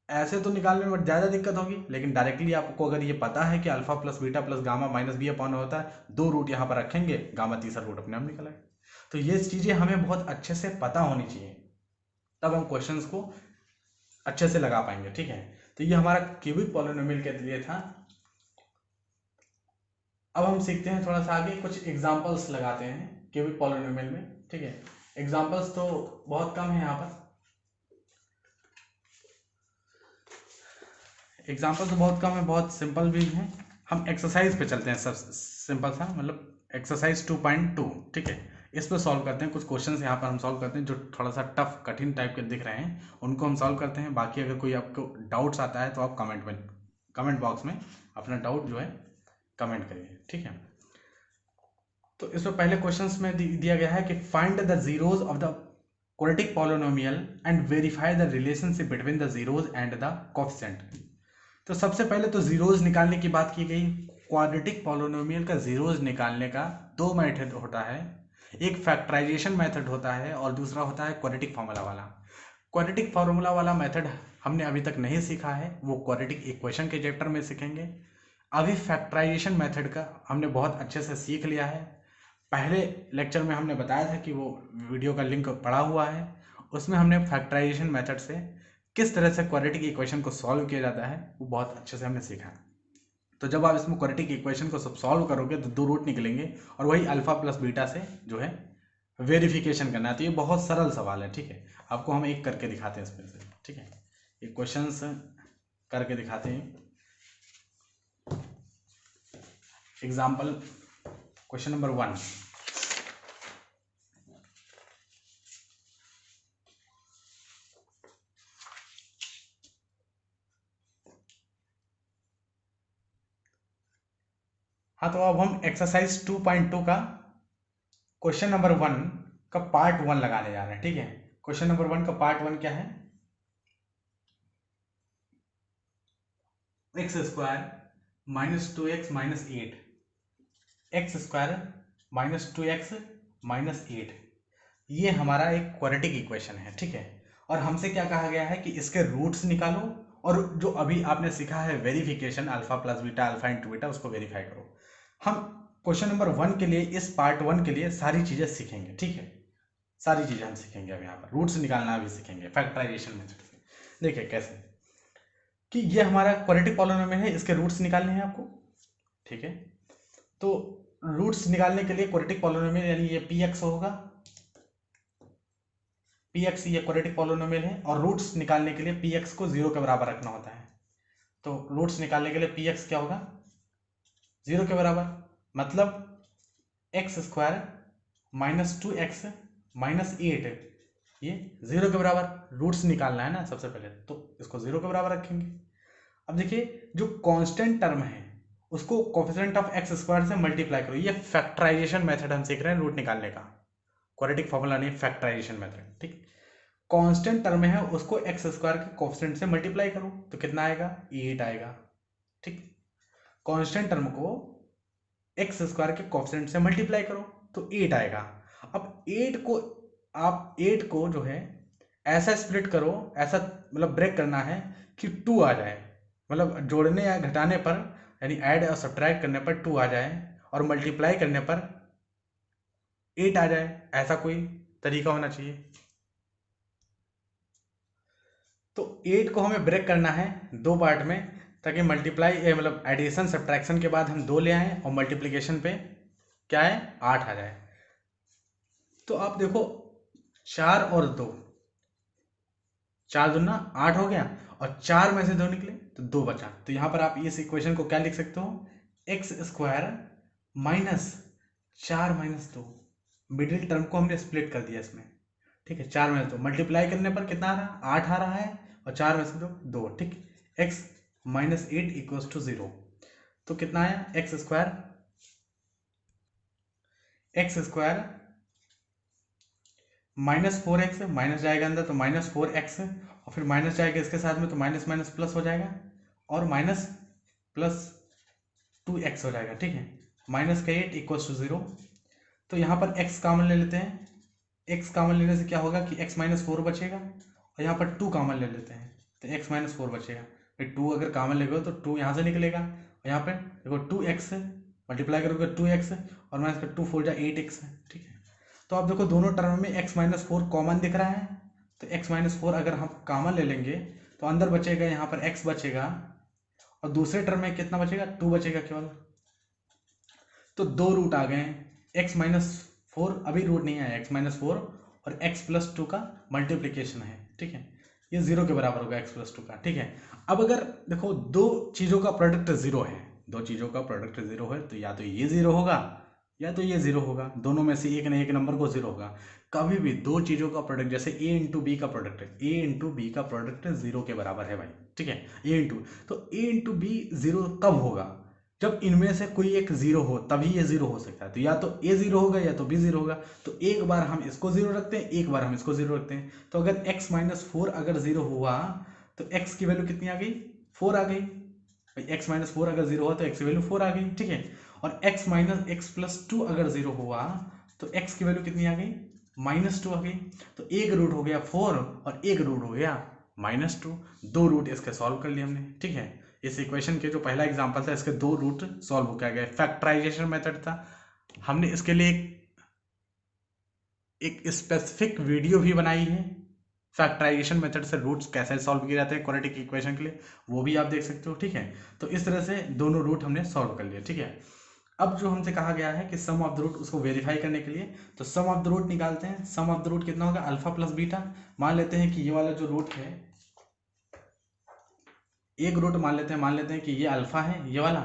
ऐसे तो निकालने में ज़्यादा दिक्कत होगी, लेकिन डायरेक्टली आपको अगर ये पता है कि alpha plus beta plus gamma minus B/, होता है, 2 रूट यहाँ पर रखेंगे, गामा तीसरा रूट अपने आप निकल आएगा। तो ये चीज़ें हमें बहुत अच्छे से पता होनी चाहिए, तब हम क्वेश्चंस को अच्छे से लगा पाएंगे। ठीक है, तो ये हमारा क्यूबिक पॉलिनोमियल के लिए था। अब हम सीखते हैं थोड़ा सा आगे, कुछ एग्जांपल्स लगाते हैं क्यूबिक पॉलिनोमियल में। ठीक है, एग्जांपल्स तो बहुत कम है यहाँ पर, एग्जांपल तो बहुत कम है, बहुत सिंपल भी है। हम एक्सरसाइज पे चलते हैं, सब सिंपल सा, मतलब एक्सरसाइज 2.2। ठीक है, इस पर सॉल्व करते हैं, कुछ क्वेश्चंस यहाँ पर हम सॉल्व करते हैं जो थोड़ा सा टफ कठिन टाइप के दिख रहे हैं, उनको हम सॉल्व करते हैं। बाकी अगर कोई आपको डाउट्स आता है तो आप कमेंट बॉक्स में अपना डाउट जो है कमेंट करिए। ठीक है, तो इसमें पहले क्वेश्चंस में दिया गया है कि find the zeros of the quadratic polynomial and verify the relationship between the zeros and the coefficient. तो सबसे पहले तो जीरोज निकालने की बात की गई। क्वाड्रेटिक पॉलिनोमियल का जीरोज निकालने का 2 मेथड होता है, एक फैक्टराइजेशन मेथड होता है और दूसरा होता है क्वाड्रेटिक फार्मूला वाला। क्वाड्रेटिक फार्मूला वाला मेथड हमने अभी तक नहीं सीखा है, वो क्वाड्रेटिक इक्वेशन के चैप्टर में सीखेंगे। अभी फैक्टराइजेशन मेथड का हमने बहुत अच्छे से सीख लिया है, पहले लेक्चर में हमने बताया था कि वो वीडियो का लिंक पड़ा हुआ है, उसमें हमने फैक्टराइजेशन मेथड से किस तरह से क्वाड्रेटिक इक्वेशन को सॉल्व किया जाता है वो बहुत अच्छे से हमने सीखा है। तो जब आप इसमें क्वाड्रेटिक इक्वेशन को सब सॉल्व करोगे तो 2 रूट निकलेंगे और वही अल्फा प्लस बीटा से जो है वेरिफिकेशन करना है। तो ये बहुत सरल सवाल है। ठीक है, आपको हम एक करके दिखाते हैं इसमें से। ठीक है, ये क्वेश्चंस करके दिखाते हैं। एग्जाम्पल क्वेश्चन नंबर 1, हाँ, तो अब हम एक्सरसाइज 2.2 का क्वेश्चन नंबर 1 का पार्ट 1 लगाने जा रहे हैं। ठीक है, क्वेश्चन नंबर 1 का पार्ट 1 क्या है? X square minus 2x minus 8, x square minus 2x minus 8, ये हमारा एक क्वाड्रेटिक इक्वेशन है। ठीक है, और हमसे क्या कहा गया है कि इसके रूट्स निकालो और जो अभी आपने सीखा है verification alpha plus beta alpha into beta, उसको वेरीफाई करो। हम क्वेश्चन नंबर 1 के लिए, इस पार्ट 1 के लिए सारी चीजें सीखेंगे। ठीक है, सारी चीजें हम सीखेंगे। अब यहाँ पर रूट्स निकालना भी सीखेंगे फैक्टराइजेशन मेथड से। देखिए कैसे कि ये हमारा क्वाड्रेटिक पॉलिनोमियल है, इसके रूट्स निकालने हैं आपको। ठीक है, तो रूट्स निकालने के लिए क्वाड्रेटिक पॉलिनोमियल यानी ये px होगा, px ये क्वाड्रेटिक पॉलिनोमियल है, और रूट्स निकालने के लिए px को 0 के बराबर रखना होता है। तो रूट्स निकालने के लिए px क्या होगा? 0 के बराबर, मतलब x square minus 2x minus 8, ये 0 के बराबर रूट्स निकालना है ना सबसे पहले, तो इसको 0 के बराबर रखेंगे। अब देखिए जो कांस्टेंट टर्म है उसको कोएफिशिएंट ऑफ एक्स स्क्वायर से मल्टीप्लाई करो। ये फैक्टराइजेशन मेथड हम सीख रहे हैं रूट निकालने का, क्वाड्रेटिक फॉर्मूला नहीं, फैक्टराइजेशन मेथड। ठीक, कांस्टेंट टर्म है उसको एक्स स्क्वायर के कोएफिशिएंट से मल्टीप्लाई करो तो कितना आएगा? 8 आएगा। ठीक, कांस्टेंट टर्म को एक्स स्क्वायर के कोफिशिएंट से मल्टीप्लाई करो तो 8 आएगा। अब 8 को जो है ऐसा स्प्लिट करो, ऐसा मतलब ब्रेक करना है कि 2 आ जाए, मतलब जोड़ने या घटाने पर यानी ऐड और सब्ट्रैक्ट करने पर 2 आ जाए और मल्टीप्लाई करने पर 8 आ जाए, ऐसा कोई तरीका होना चाहिए। तो 8 को हमें ब्रेक करना है 2 पार्ट में, ताकि मल्टीप्लाई मतलब एडिशन सब्ट्रैक्शन के बाद हम 2 ले आए और मल्टीप्लिकेशन पे क्या है 8 आ जाए। तो आप देखो 4 और 2, 4 दूना 8 हो गया और 4 में से 2 निकले तो 2 बचा। तो यहाँ पर आप इस इक्वेशन को क्या लिख सकते हो, x square minus 4 minus 2, middle term को हमने स्प्लिट कर दिया इसमें, ठीक है। 4 में 2 मल्टीप्लाई करने पर कितना आ रहा है 8 आ रहा है और 4 में से 2, ठीक। x माइनस 8 इक्वल्स टू 0, तो कितना आया x square minus 4x, minus जाएगा अंदर तो माइनस 4x और फिर माइनस जाएगा इसके साथ में तो माइनस माइनस प्लस हो जाएगा और माइनस प्लस 2x हो जाएगा, ठीक है। माइनस का 8 इक्वल्स टू 0। तो यहाँ पर x कॉमन ले लेते हैं, x कॉमन लेने से क्या होगा कि x माइनस 4 बचेगा और यहाँ पर 2 कॉमन ले लेते हैं तो x माइनस 4 बचेगा। फिर 2 अगर कॉमन लेगे तो 2 यहाँ से निकलेगा और यहाँ पे देखो 2x मल्टीप्लाई करोगे 2x और माइनस का 2 4 जा 8x, ठीक है। तो आप देखो दोनों टर्म में x माइनस 4 कॉमन दिख रहा है, तो x माइनस 4 अगर हम कॉमन ले लेंगे तो अंदर बचेगा यहाँ पर x बचेगा और दूसरे टर्म में कितना बचेगा 2 बचेगा केवल। तो 2 रूट आ गए, x माइनस 4 अभी रूट नहीं आया, x माइनस 4 और x प्लस 2 का मल्टीप्लिकेशन है, ठीक है। ये 0 के बराबर होगा x प्लस 2 का, ठीक है। अब अगर देखो दो चीज़ों का प्रोडक्ट 0 है, दो चीज़ों का प्रोडक्ट 0 है तो या तो ये 0 होगा या तो ये 0 होगा, दोनों में से एक न एक नंबर को 0 होगा। कभी भी दो चीज़ों का प्रोडक्ट, जैसे a इंटू बी का प्रोडक्ट है, a इंटू बी का प्रोडक्ट 0 के बराबर है भाई, ठीक है। a इंटू, तो a इंटू बी 0 कब होगा, जब इनमें से कोई एक 0 हो, तभी ये 0 हो सकता है। तो या तो a 0 होगा या तो b 0 होगा। तो एक बार हम इसको 0 रखते हैं, एक बार हम इसको 0 रखते हैं। तो अगर x माइनस 4 अगर 0 हुआ तो x की वैल्यू कितनी आ गई 4 आ गई। x माइनस 4 अगर 0 हुआ तो x की वैल्यू 4 आ गई, ठीक है। और x माइनस x प्लस 2 अगर 0 हुआ तो x की वैल्यू कितनी आ गई -2 आ गई। तो एक रूट हो गया 4 और एक रूट हो गया -2, दो रूट इसके सॉल्व कर लिए हमने, ठीक है। इस इक्वेशन के जो पहला एग्जांपल था इसके दो रूट सॉल्व हो गए। फैक्टराइजेशन मेथड था, हमने इसके लिए एक स्पेसिफिक वीडियो भी बनाई है, फैक्टराइजेशन मेथड से रूट्स कैसे सॉल्व किए जाते हैं क्वाड्रेटिक इक्वेशन के लिए, वो भी आप देख सकते हो, ठीक है। तो इस तरह से दोनों रूट हमने सॉल्व कर लिए, ठीक है। अब जो हमसे कहा गया है कि सम ऑफ द रूट, उसको वेरीफाई करने के लिए तो सम ऑफ द रूट निकालते हैं। सम ऑफ द रूट कितना होगा अल्फा प्लस बीटा। मान लेते हैं कि ये वाला जो रूट है, एक रूट मान लेते हैं कि ये अल्फा है ये वाला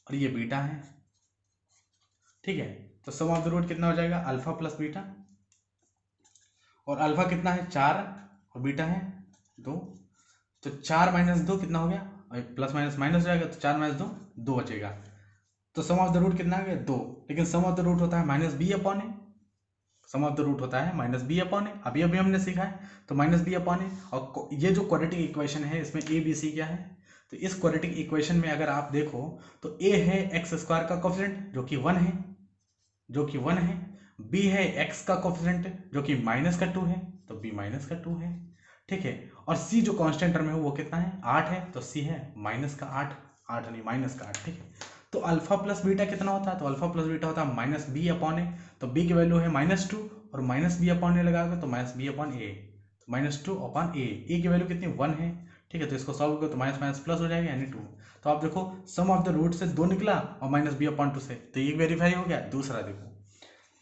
और ये बीटा है, ठीक है। तो सम ऑफ द रूट कितना हो जाएगा अल्फा प्लस बीटा, और अल्फा कितना है 4 और बीटा है 2। तो 4 माइनस 2 कितना हो गया, प्लस माइनस माइनस हो जाएगा, तो 4 माइनस 2 बचेगा। तो सम ऑफ द रूट कितना आ गया 2, लेकिन सम ऑफ द रूट होता है minus B upon a, sum of the root होता है माइनस बी अपॉन ए, अभी अभी हमने सीखा है। तो माइनस बी अपॉन ए, और ये जो क्वाड्रेटिक इक्वेशन है इसमें ए बी सी क्या है, तो इस क्वाड्रेटिक इक्वेशन में अगर आप देखो तो ए है एक्स स्क्वायर का कोफिशिएंट जो कि 1 है, बी है एक्स का कोफिशिएंट जो कि माइनस का 2 है, तो बी माइनस का 2 है, ठीक है। और सी जो कांस्टेंट टर्म है वो कितना है 8 है, तो सी है माइनस का 8 नहीं माइनस का 8, ठीक है। तो अल्फा प्लस बीटा कितना होता है, तो अल्फा प्लस बीटा होता है माइनस बी अपॉन ए, तो बी की वैल्यू है -2 और माइनस बी अपॉन ए लगाओगे तो माइनस बी अपॉन ए, -2 अपॉन ए की वैल्यू कितनी 1 है, ठीक है। तो इसको सॉल्व करो तो माइनस माइनस प्लस हो जाएगा यानी 2। तो आप देखो सम ऑफ द रूट से 2 निकला और माइनस बी अपॉन 2 से, तो ये वेरीफाई हो गया। दूसरा देखो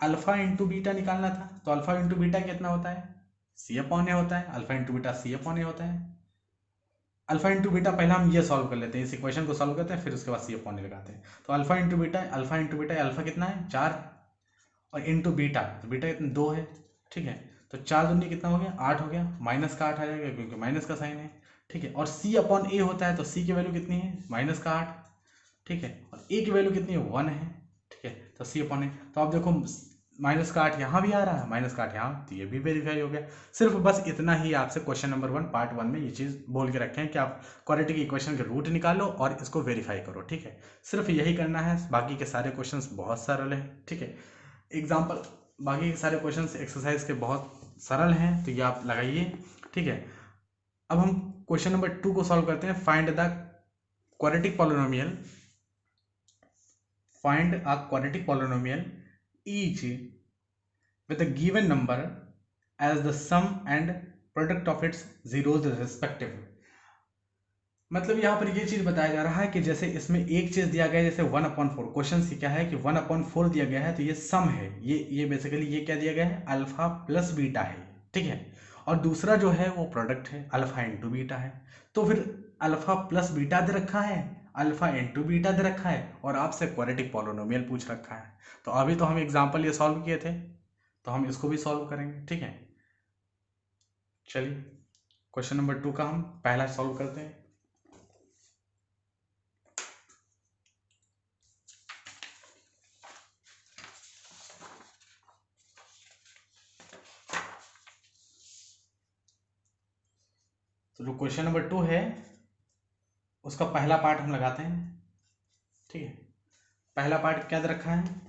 अल्फा इंटू बीटा निकालना था, तो अल्फा इंटू बीटा कितना होता है सी अपॉन ए होता है, alpha into beta C upon A होता है। अल्फा इंटू बीटा पहले हम ये सॉल्व कर लेते हैं, इस इक्वेशन को सॉल्व करते हैं, फिर उसके बाद सी अपॉन ए लगाते हैं। तो अल्फा इंटू बीटा अल्फा कितना है 4 और इंटू बीटा, तो बीटा कितना 2 है, ठीक है। तो 4 दूनी कितना हो गया 8 हो गया, माइनस का 8 आ जाएगा क्योंकि माइनस का साइन है, ठीक है। और सी अपॉन ए होता है, तो सी की वैल्यू कितनी है माइनस का 8, ठीक है। और ए की वैल्यू कितनी है 1 है, ठीक है। तो सी अपॉन ए, तो आप देखो माइनस का 8 यहाँ भी आ रहा है, माइनस का 8 यहाँ, तो ये भी वेरीफाई हो गया। सिर्फ बस इतना ही आपसे क्वेश्चन नंबर 1 पार्ट 1 में ये चीज़ बोल के रखे हैं कि आप क्वाड्रेटिक इक्वेशन के रूट निकालो और इसको वेरीफाई करो, ठीक है। सिर्फ यही करना है, बाकी के सारे क्वेश्चंस बहुत सरल है, ठीक है। एग्जाम्पल बाकी के सारे क्वेश्चंस एक्सरसाइज के बहुत सरल हैं, तो ये आप लगाइए, ठीक है। अब हम क्वेश्चन नंबर 2 को सॉल्व करते हैं। Find the quadratic polynomial, find a quadratic polynomial each with a given number as the sum and product of its zeros respective। मतलब यहाँ पर ये चीज बताया जा रहा है कि जैसे इसमें एक चीज दिया गया है, जैसे 1/4, क्वेश्चन से क्या है कि 1/4 दिया गया है, तो ये सम है, ये बेसिकली ये क्या दिया गया है, अल्फा प्लस बीटा है, ठीक है। और दूसरा जो है वो प्रोडक्ट है, अल्फा इंटू बीटा है। तो फिर अल्फा प्लस बीटा दे रखा है, अल्फा इंटू बीटा दे रखा है, और आपसे क्वाड्रेटिक पॉलिनोमियल पूछ रखा है। तो अभी तो हम एग्जाम्पल ये सॉल्व किए थे, तो हम इसको भी सॉल्व करेंगे, ठीक है। चलिए क्वेश्चन नंबर 2 का हम पहला सॉल्व करते हैं। तो जो क्वेश्चन नंबर 2 है उसका पहला पार्ट हम लगाते हैं, ठीक है। पहला पार्ट क्या दे रखा है,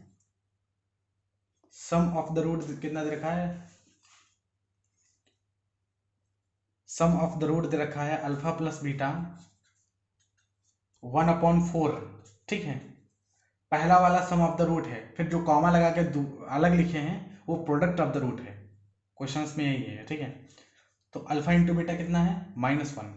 सम ऑफ द रूट कितना दे रखा है, सम ऑफ द रूट दे रखा है अल्फा प्लस बीटा 1/4, ठीक है। पहला वाला सम ऑफ द रूट है, फिर जो कॉमा लगा के अलग लिखे हैं वो प्रोडक्ट ऑफ द रूट है, क्वेश्चंस में यही है, ठीक है। तो अल्फा इंटू बीटा कितना है, -1।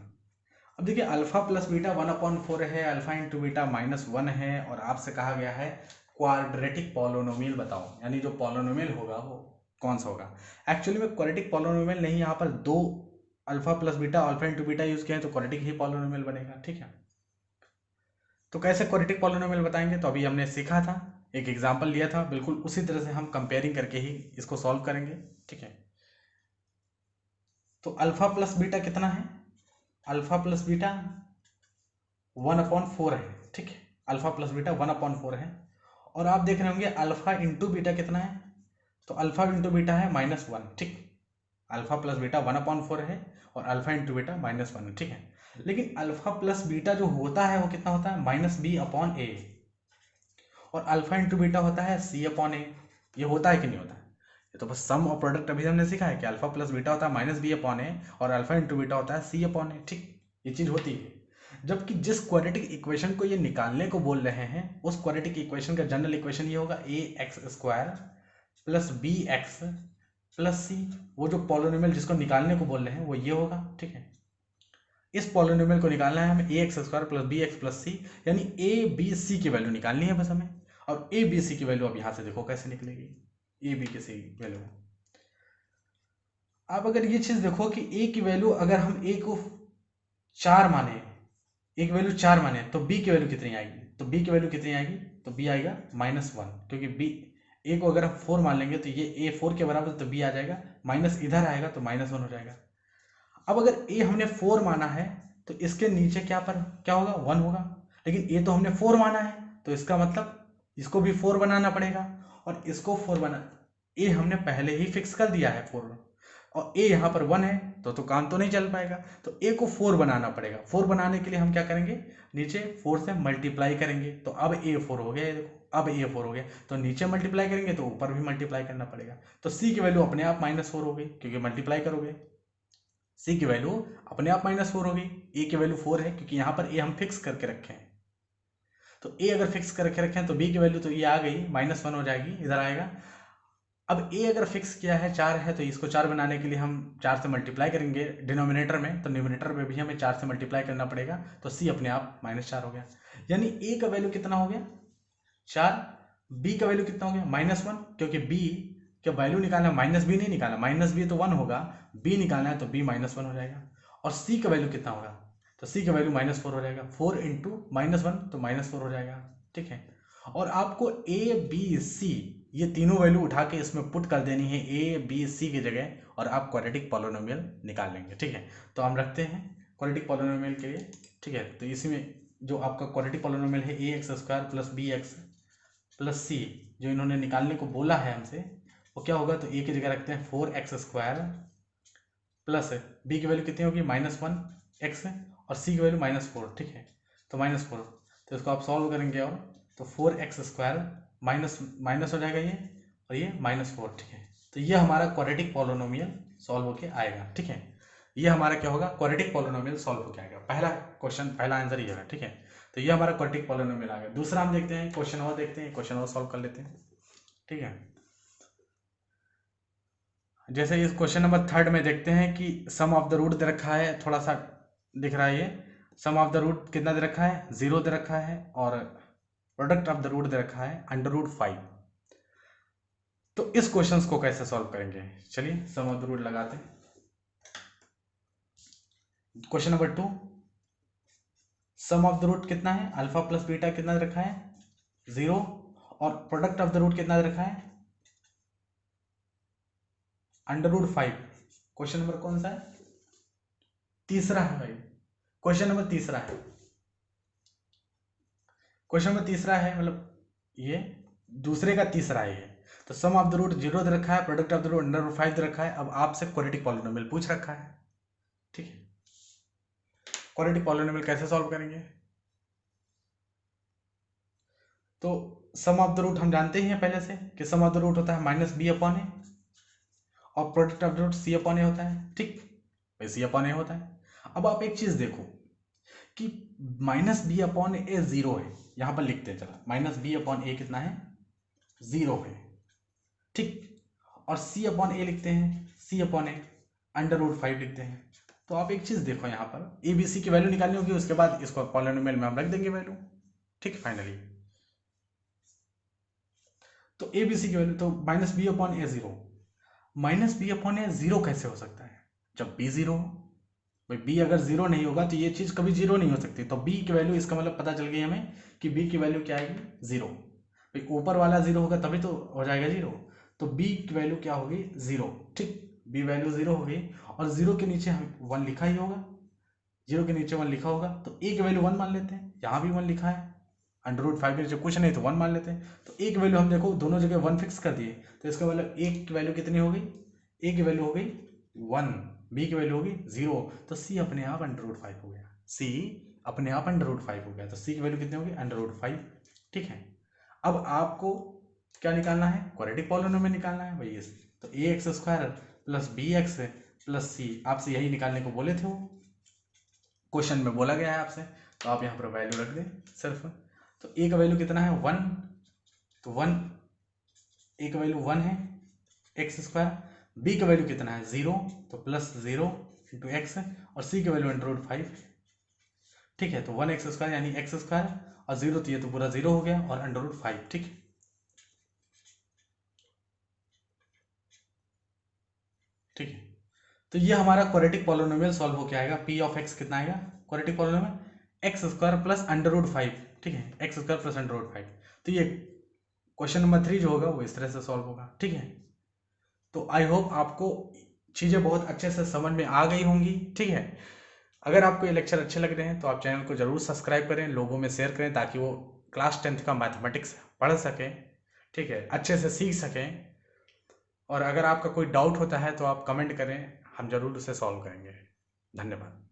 अब देखिए अल्फा प्लस बीटा 1/4 है, अल्फा इंटू बीटा -1 है, और आपसे कहा गया है क्वाड्रेटिक पॉलिनोमियल बताओ, यानी जो पॉलिनोमियल होगा वो कौन सा होगा। एक्चुअली में क्वाड्रेटिक पॉलिनोमियल नहीं, यहाँ पर 2 alpha plus beta alpha into beta use किया है, तो क्वाड्रेटिक ही पॉलिनोमियल बनेगा, ठीक है। तो कैसे क्वाड्रेटिक पॉलिनोमियल बताएंगे, तो अभी हमने सीखा था, एक एग्जांपल लिया था, बिल्कुल उसी तरह से हम कंपेयरिंग करके ही इसको सॉल्व करेंगे, ठीक है। तो अल्फा प्लस बीटा कितना है, अल्फा प्लस बीटा 1/4 है, ठीक है। अल्फा प्लस बीटा 1/4 है, और आप देख रहे होंगे अल्फा इंटू बीटा कितना है, तो अल्फा इंटू बीटा है -1, ठीक। अल्फा प्लस बीटा 1/4 है और अल्फा इंटू बीटा -1 है, ठीक है। लेकिन अल्फा प्लस बीटा जो होता है वो कितना होता है, -b/a, और अल्फा इंटू बीटा होता है c/a। ये होता है कि नहीं होता है, ये तो बस सम और प्रोडक्ट अभी हमने सीखा है कि अल्फा प्लस बीटा होता है -b/a और अल्फा इंटू बीटा होता है c/a, ठीक। ये चीज होती है। जबकि जिस क्वाड्रेटिक इक्वेशन को ये निकालने को बोल रहे हैं उस क्वाड्रेटिक इक्वेशन का जनरल इक्वेशन ये होगा ax² + bx + c। वो जो पॉलिनोमियल जिसको निकालने को बोल रहे हैं वो ये होगा, ठीक है। इस पॉलिनोमियल को निकालना है हमें ax² + bx + c, यानी a b c की वैल्यू निकालनी है बस हमें। और a b c की वैल्यू अब यहां से देखो कैसे निकलेगी, a b की सी वैल्यू। अब अगर ये चीज देखो कि a की वैल्यू अगर हम a को 4 माने, एक वैल्यू 4 माने, तो b की वैल्यू कितनी आएगी, तो b की वैल्यू कितनी आएगी, तो b आएगा -1, क्योंकि b a को अगर हम 4 मान लेंगे तो ये a 4 के बराबर, तो b आ जाएगा माइनस, इधर आएगा तो -1 हो जाएगा। अब अगर a हमने 4 माना है तो इसके नीचे क्या होगा, 1 होगा। लेकिन a तो हमने 4 माना है, तो इसका मतलब इसको भी 4 बनाना पड़ेगा, और इसको 4 बना, a हमने पहले ही फिक्स कर दिया है 4, और a यहाँ पर 1 है, तो काम तो नहीं चल पाएगा। तो a को 4 बनाना पड़ेगा। 4 बनाने के लिए हम क्या करेंगे, नीचे 4 से मल्टीप्लाई करेंगे, तो अब a 4 हो गया, ये देखो अब a 4 हो गया, तो नीचे मल्टीप्लाई करेंगे तो ऊपर भी मल्टीप्लाई करना पड़ेगा। तो c की वैल्यू अपने आप -4 हो गई, क्योंकि मल्टीप्लाई करोगे। c की वैल्यू अपने आप -4 हो गई, a की वैल्यू 4 है, क्योंकि यहाँ पर a हम फिक्स करके रखे हैं। तो a अगर फिक्स करके रखे हैं तो b की वैल्यू तो ये आ गई, -1 हो जाएगी, इधर आएगा। अब a अगर फिक्स किया है 4 है, तो इसको 4 बनाने के लिए हम 4 से मल्टीप्लाई करेंगे डिनोमिनेटर में, तो न्यूमिनेटर में भी हमें 4 से मल्टीप्लाई करना पड़ेगा, तो c अपने आप -4 हो गया। यानी a का वैल्यू कितना हो गया, 4, b का वैल्यू कितना हो गया, -1, क्योंकि b का वैल्यू निकालना, -b नहीं निकालना, -b तो 1 होगा, b निकालना है तो b -1 हो जाएगा। और c का वैल्यू कितना होगा, तो c का वैल्यू -4 हो जाएगा, 4 × -1 तो -4 हो जाएगा, ठीक है। और आपको a b c ये तीनों वैल्यू उठा के इसमें पुट कर देनी है a b c की जगह, और आप क्वाड्रेटिक पॉलिनोमियल निकाल लेंगे, ठीक है। तो हम रखते हैं क्वाड्रेटिक पॉलिनोमियल के लिए, ठीक है। तो इसी में जो आपका क्वाड्रेटिक पॉलिनोमियल है ax² + bx प्लस सी जो इन्होंने निकालने को बोला है हमसे, वो क्या होगा, तो ए की जगह रखते हैं 4x² प्लस बी की वैल्यू कितनी होगी -1x और सी की वैल्यू -4, ठीक है, तो -4, तो इसको आप सॉल्व करेंगे और तो 4x² माइनस माइनस हो जाएगा ये और ये -4, ठीक है, तो ये हमारा क्वाड्रेटिक पॉलिनोमियल सॉल्व होके आएगा, ठीक है, ये हमारा क्या होगा, क्वाड्रेटिक पॉलिनोमियल सॉल्व होके आएगा। पहला क्वेश्चन, पहला आंसर ये है, ठीक है, तो ये हमारा क्वाड्रेटिक पॉलिनोमियल आ गया। दूसरा हम देखते हैं, क्वेश्चन और देखते हैं, क्वेश्चन और सॉल्व कर लेते हैं, ठीक है। जैसे इस क्वेश्चन नंबर 3 में देखते हैं कि सम ऑफ द रूट दे रखा है, थोड़ा सा दिख रहा है ये, सम ऑफ द रूट कितना दे रखा है, 0 दे रखा है, और प्रोडक्ट ऑफ द रूट दे रखा है √5। तो इस क्वेश्चंस को कैसे सॉल्व करेंगे, चलिए सम ऑफ द रूट लगाते हैं। Question number 2, sum of the root कितना है, अल्फा प्लस बीटा कितना दे रखा है, 0, और प्रोडक्ट ऑफ द रूट कितना दे रखा है, √5। क्वेश्चन नंबर कौन सा है, तीसरा है भाई, क्वेश्चन नंबर तीसरा है, क्वेश्चन नंबर तीसरा है, मतलब ये दूसरे का तीसरा है ये। तो सम ऑफ द रूट 0 दे रखा है, प्रोडक्ट ऑफ द रूट √5 दे रखा है। अब आपसे क्वाड्रेटिक पॉलिनोमियल पूछ रखा है, ठीक है, क्वाड्रेटिक पॉलिनोमियल कैसे सॉल्व करेंगे, तो सम ऑफ द रूट हम जानते ही हैं पहले से कि सम ऑफ द रूट होता है -b/a और product of the root c/a होता है, ठीक, भाई c/a होता है। अब आप एक चीज देखो कि -b/a 0 है, यहां पर लिखते हैं, चला -b/a कितना है, 0 है, ठीक, और c/a लिखते हैं, c/a √5 लिखते हैं। तो आप एक चीज देखो, यहाँ पर ए बी सी की वैल्यू निकालनी होगी, उसके बाद इसको पॉलिनोमियल में हम रख देंगे वैल्यू, ठीक, फाइनली। तो ए बी सी की वैल्यू, तो -b/a 0, -b/a 0 कैसे हो सकता है, जब b 0 हो, भाई b अगर 0 नहीं होगा तो ये चीज कभी 0 नहीं हो सकती। तो b की वैल्यू, इसका मतलब पता चल गई हमें कि b की वैल्यू क्या आएगी, 0, भाई ऊपर वाला 0 होगा तभी तो हो जाएगा 0, तो b की वैल्यू क्या होगी, 0, ठीक, b वैल्यू 0 हो गई, और 0 के नीचे हम 1 लिखा ही होगा, 0 के नीचे 1 लिखा होगा, तो a की वैल्यू 1 मान लेते हैं, यहाँ भी 1 लिखा है, √5 के नीचे कुछ नहीं तो 1 मान लेते हैं, तो a की वैल्यू हम देखो दोनों जगह 1 फिक्स कर दिए, तो इसका मतलब a की वैल्यू कितनी हो गई, a की वैल्यू हो गई 1, b की वैल्यू होगी 0, तो c अपने आप √5 हो गया, c अपने आप √5 हो गया, तो c की वैल्यू कितनी होगी, √5, ठीक है। अब आपको क्या निकालना है, क्वाड्रेटिक पॉलिनोमियल निकालना है भाई, तो ax² + bx + c, आपसे यही निकालने को बोले थे, वो क्वेश्चन में बोला गया है आपसे, तो आप यहाँ पर वैल्यू रख दें सिर्फ। तो a का वैल्यू कितना है, 1, तो 1, a का वैल्यू 1 है, x², b का वैल्यू कितना है, 0, तो +0 × x, और c का वैल्यू √5, ठीक है, तो 1x² यानी x² और 0, तो ये तो पूरा 0 हो गया, और √5, ठीक, ठीक है। तो ये हमारा क्वाड्रेटिक पॉलिनोमियल सॉल्व होके आएगा, p ऑफ x कितना आएगा, क्वाड्रेटिक पॉलिनोमियल x² + √5, ठीक है, x² + √5। तो ये क्वेश्चन नंबर 3 जो होगा वो इस तरह से सॉल्व होगा, ठीक है। तो आई होप आपको चीज़ें बहुत अच्छे से समझ में आ गई होंगी, ठीक है। अगर आपको ये लेक्चर अच्छे लग रहे हैं तो आप चैनल को जरूर सब्सक्राइब करें, लोगों में शेयर करें, ताकि वो क्लास 10th का मैथमेटिक्स पढ़ सकें, ठीक है, अच्छे से सीख सकें। और अगर आपका कोई डाउट होता है तो आप कमेंट करें, हम जरूर उसे सॉल्व करेंगे। धन्यवाद।